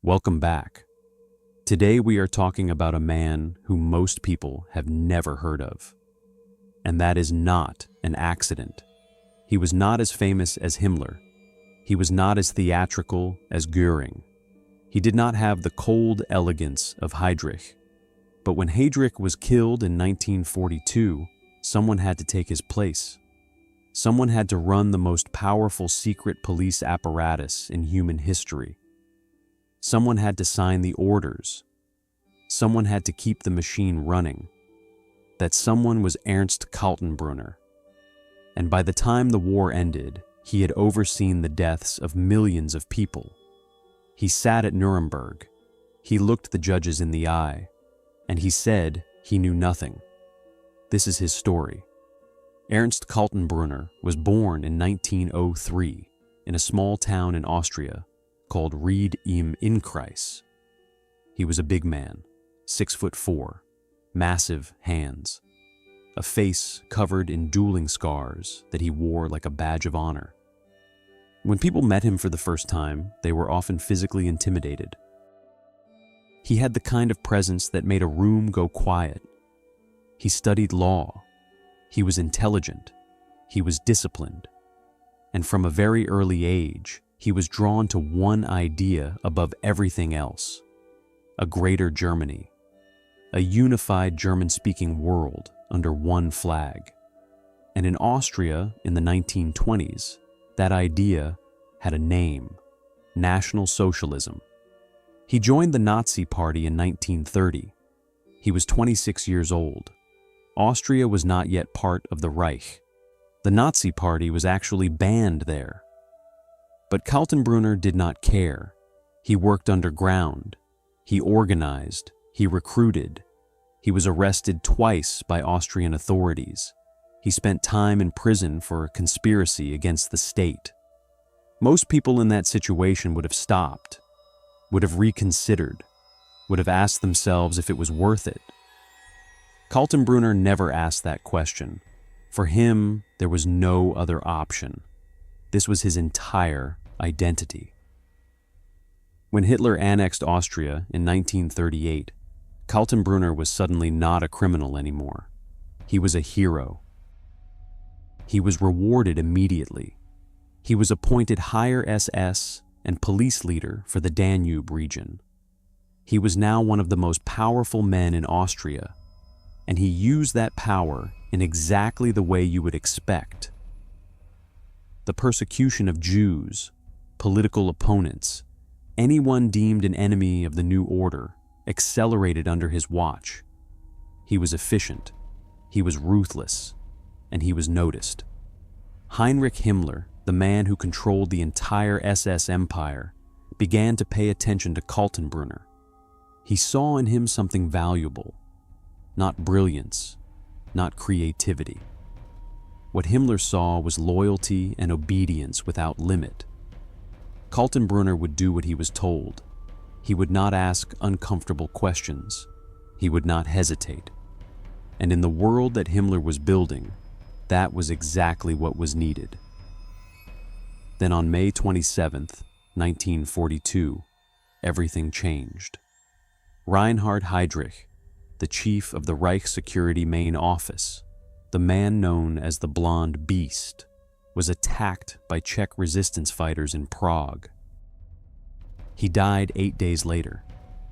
Welcome back. Today we are talking about a man who most people have never heard of. And that is not an accident. He was not as famous as Himmler. He was not as theatrical as Göring. He did not have the cold elegance of Heydrich. But when Heydrich was killed in 1942, someone had to take his place. Someone had to run the most powerful secret police apparatus in human history. Someone had to sign the orders. Someone had to keep the machine running. That someone was Ernst Kaltenbrunner. And by the time the war ended, he had overseen the deaths of millions of people. He sat at Nuremberg. He looked the judges in the eye. And he said he knew nothing. This is his story. Ernst Kaltenbrunner was born in 1903 in a small town in Austria called Ried im Innkreis. He was a big man, 6'4", massive hands, a face covered in dueling scars that he wore like a badge of honor. When people met him for the first time, they were often physically intimidated. He had the kind of presence that made a room go quiet. He studied law. He was intelligent. He was disciplined. And from a very early age, he was drawn to one idea above everything else: a greater Germany, a unified German-speaking world under one flag. And in Austria in the 1920s, that idea had a name: National Socialism. He joined the Nazi Party in 1930. He was 26 years old. Austria was not yet part of the Reich. The Nazi Party was actually banned there. But Kaltenbrunner did not care. He worked underground. He organized. He recruited. He was arrested twice by Austrian authorities. He spent time in prison for a conspiracy against the state. Most people in that situation would have stopped, would have reconsidered, would have asked themselves if it was worth it. Kaltenbrunner never asked that question. For him, there was no other option. This was his entire identity. When Hitler annexed Austria in 1938, Kaltenbrunner was suddenly not a criminal anymore. He was a hero. He was rewarded immediately. He was appointed higher SS and police leader for the Danube region. He was now one of the most powerful men in Austria, and he used that power in exactly the way you would expect. The persecution of Jews, political opponents, anyone deemed an enemy of the new order, accelerated under his watch. He was efficient, he was ruthless, and he was noticed. Heinrich Himmler, the man who controlled the entire SS empire, began to pay attention to Kaltenbrunner. He saw in him something valuable, not brilliance, not creativity. What Himmler saw was loyalty and obedience without limit. Kaltenbrunner would do what he was told. He would not ask uncomfortable questions. He would not hesitate. And in the world that Himmler was building, that was exactly what was needed. Then on May 27th, 1942, everything changed. Reinhard Heydrich, the chief of the Reich Security main office, the man known as the Blonde Beast, was attacked by Czech resistance fighters in Prague. He died 8 days later,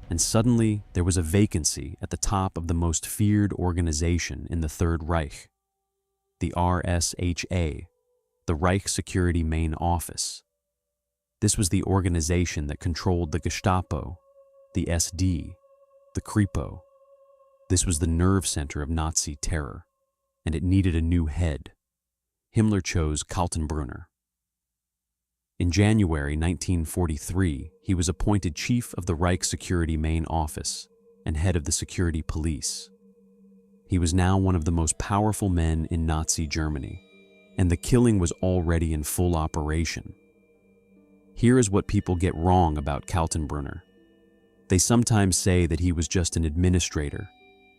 and suddenly there was a vacancy at the top of the most feared organization in the Third Reich, the RSHA, the Reich Security main office. This was the organization that controlled the Gestapo, the SD, the Kripo. This was the nerve center of Nazi terror, and it needed a new head. Himmler chose Kaltenbrunner. In January 1943, he was appointed chief of the Reich Security main office and head of the security police. He was now one of the most powerful men in Nazi Germany, and the killing was already in full operation. Here is what people get wrong about Kaltenbrunner. They sometimes say that he was just an administrator,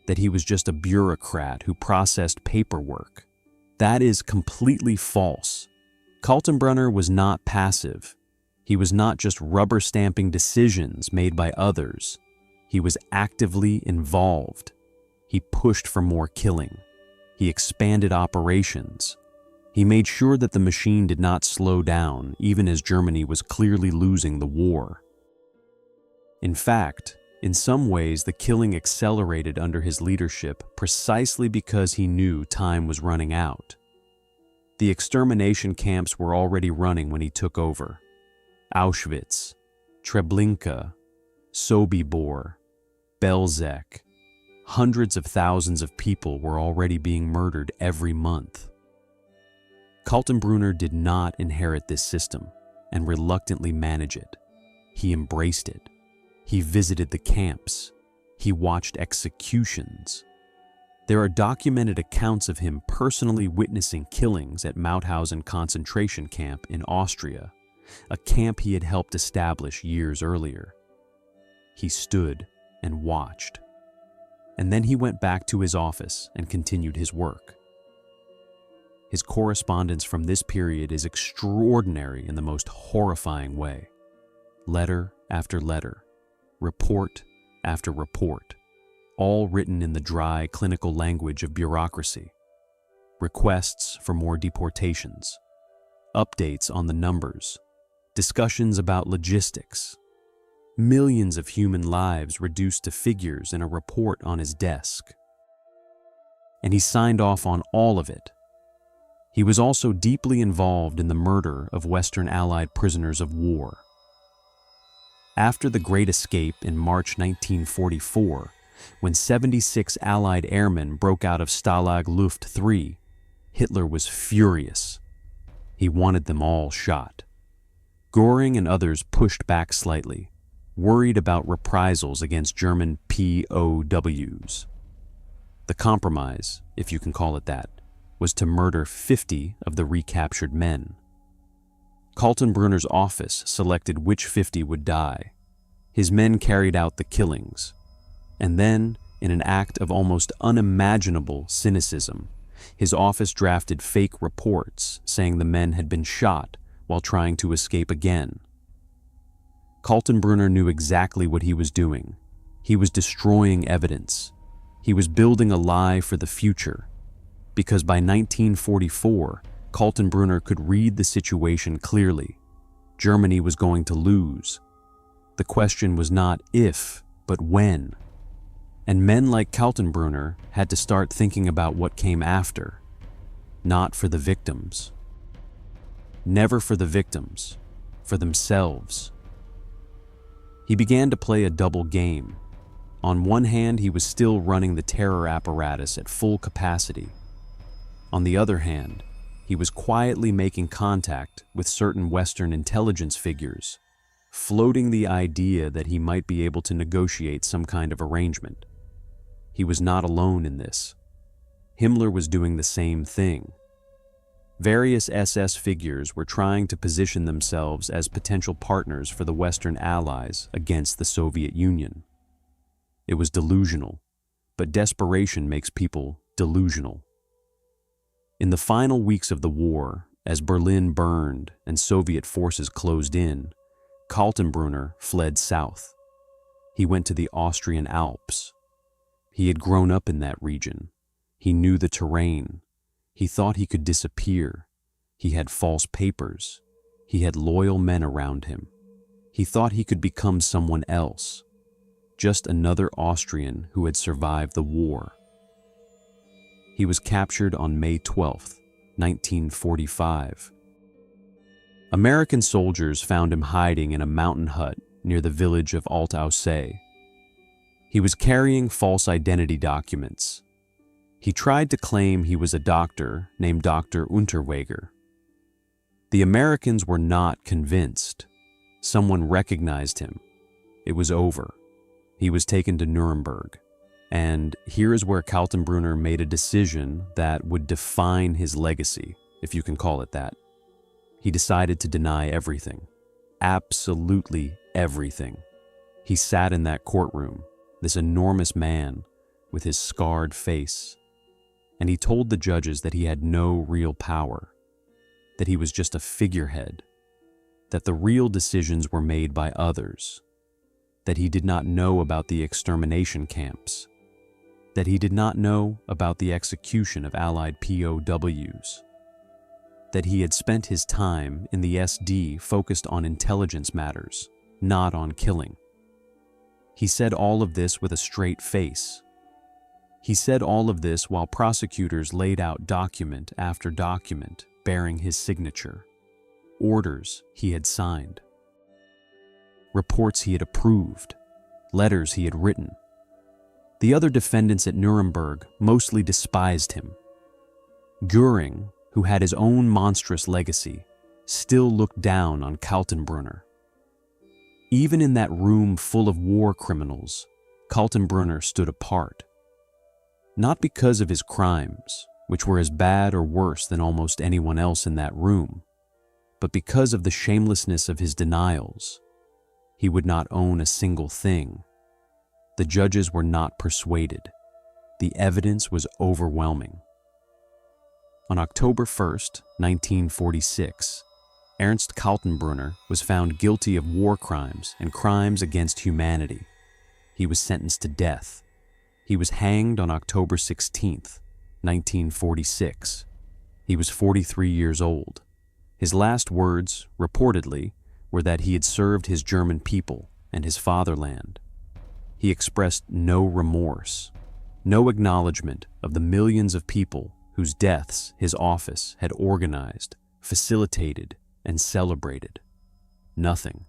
that he was just a bureaucrat who processed paperwork. That is completely false. Kaltenbrunner was not passive. He was not just rubber-stamping decisions made by others. He was actively involved. He pushed for more killing. He expanded operations. He made sure that the machine did not slow down, even as Germany was clearly losing the war. In fact, in some ways, the killing accelerated under his leadership precisely because he knew time was running out. The extermination camps were already running when he took over. Auschwitz, Treblinka, Sobibor, Belzec. Hundreds of thousands of people were already being murdered every month. Kaltenbrunner did not inherit this system and reluctantly manage it. He embraced it. He visited the camps. He watched executions. There are documented accounts of him personally witnessing killings at Mauthausen concentration camp in Austria, a camp he had helped establish years earlier. He stood and watched. And then he went back to his office and continued his work. His correspondence from this period is extraordinary in the most horrifying way. Letter after letter, report after report, all written in the dry, clinical language of bureaucracy. Requests for more deportations, updates on the numbers, discussions about logistics. Millions of human lives reduced to figures in a report on his desk. And he signed off on all of it. He was also deeply involved in the murder of Western Allied prisoners of war. After the Great Escape in March 1944, when 76 Allied airmen broke out of Stalag Luft 3, Hitler was furious. He wanted them all shot. Göring and others pushed back slightly, worried about reprisals against German POWs. The compromise, if you can call it that, was to murder 50 of the recaptured men. Kaltenbrunner's office selected which 50 would die. His men carried out the killings. And then, in an act of almost unimaginable cynicism, his office drafted fake reports saying the men had been shot while trying to escape again. Kaltenbrunner knew exactly what he was doing. He was destroying evidence. He was building a lie for the future. Because by 1944, Kaltenbrunner could read the situation clearly. Germany was going to lose. The question was not if, but when. And men like Kaltenbrunner had to start thinking about what came after. Not for the victims. Never for the victims. For themselves. He began to play a double game. On one hand, he was still running the terror apparatus at full capacity. On the other hand, he was quietly making contact with certain Western intelligence figures, floating the idea that he might be able to negotiate some kind of arrangement. He was not alone in this. Himmler was doing the same thing. Various SS figures were trying to position themselves as potential partners for the Western Allies against the Soviet Union. It was delusional, but desperation makes people delusional. In the final weeks of the war, as Berlin burned and Soviet forces closed in, Kaltenbrunner fled south. He went to the Austrian Alps. He had grown up in that region. He knew the terrain. He thought he could disappear. He had false papers. He had loyal men around him. He thought he could become someone else, just another Austrian who had survived the war. He was captured on May 12, 1945. American soldiers found him hiding in a mountain hut near the village of Alt-Aussee. He was carrying false identity documents. He tried to claim he was a doctor named Dr. Unterweger. The Americans were not convinced. Someone recognized him. It was over. He was taken to Nuremberg. And here is where Kaltenbrunner made a decision that would define his legacy, if you can call it that. He decided to deny everything. Absolutely everything. He sat in that courtroom, this enormous man with his scarred face, and he told the judges that he had no real power, that he was just a figurehead. that the real decisions were made by others, that he did not know about the extermination camps, that he did not know about the execution of Allied POWs, that he had spent his time in the SD focused on intelligence matters, not on killing. He said all of this with a straight face. He said all of this while prosecutors laid out document after document bearing his signature, orders he had signed, reports he had approved, letters he had written. The other defendants at Nuremberg mostly despised him. Göring, who had his own monstrous legacy, still looked down on Kaltenbrunner. Even in that room full of war criminals, Kaltenbrunner stood apart. Not because of his crimes, which were as bad or worse than almost anyone else in that room, but because of the shamelessness of his denials. He would not own a single thing. The judges were not persuaded. The evidence was overwhelming. On October 1st, 1946, Ernst Kaltenbrunner was found guilty of war crimes and crimes against humanity. He was sentenced to death. He was hanged on October 16th, 1946. He was 43 years old. His last words, reportedly, were that he had served his German people and his fatherland. He expressed no remorse, no acknowledgement of the millions of people whose deaths his office had organized, facilitated, and celebrated. Nothing.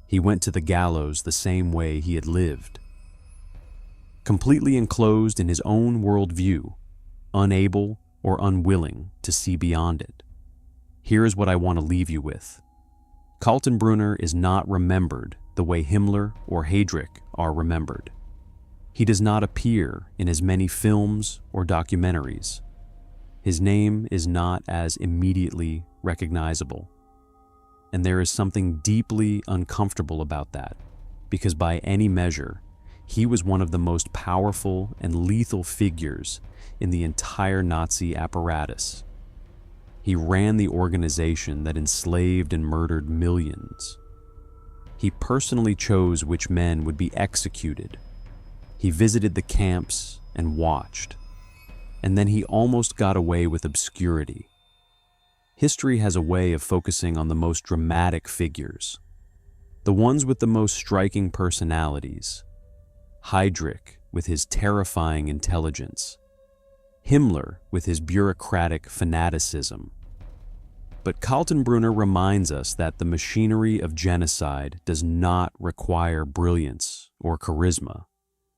He went to the gallows the same way he had lived. Completely enclosed in his own worldview, unable or unwilling to see beyond it. Here is what I want to leave you with. Kaltenbrunner is not remembered the way Himmler or Heydrich are remembered. He does not appear in as many films or documentaries. His name is not as immediately recognizable. And there is something deeply uncomfortable about that, because by any measure, he was one of the most powerful and lethal figures in the entire Nazi apparatus. He ran the organization that enslaved and murdered millions. He personally chose which men would be executed. He visited the camps and watched. And then he almost got away with obscurity. History has a way of focusing on the most dramatic figures, the ones with the most striking personalities. Heydrich with his terrifying intelligence, Himmler with his bureaucratic fanaticism. But Kaltenbrunner reminds us that the machinery of genocide does not require brilliance or charisma.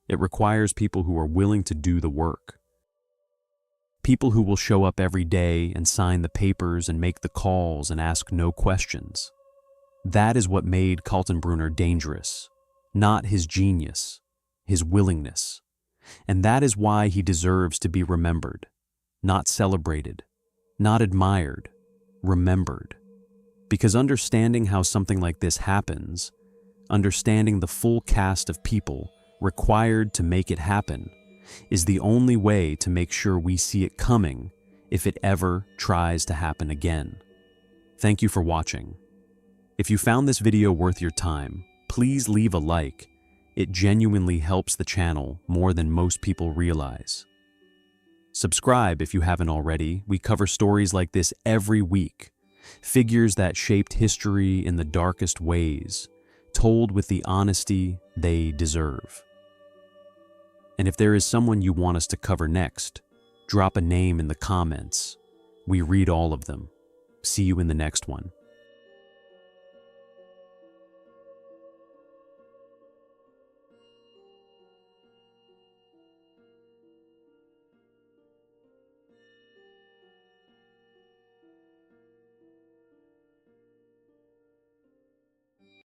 It requires people who are willing to do the work. People who will show up every day and sign the papers and make the calls and ask no questions. That is what made Kaltenbrunner dangerous, not his genius, his willingness. And that is why he deserves to be remembered, not celebrated, not admired, remembered. Because understanding how something like this happens, understanding the full cast of people required to make it happen, is the only way to make sure we see it coming if it ever tries to happen again. Thank you for watching. If you found this video worth your time, please leave a like. It genuinely helps the channel more than most people realize. Subscribe if you haven't already. We cover stories like this every week. Figures that shaped history in the darkest ways, told with the honesty they deserve. And if there is someone you want us to cover next, drop a name in the comments. We read all of them. See you in the next one.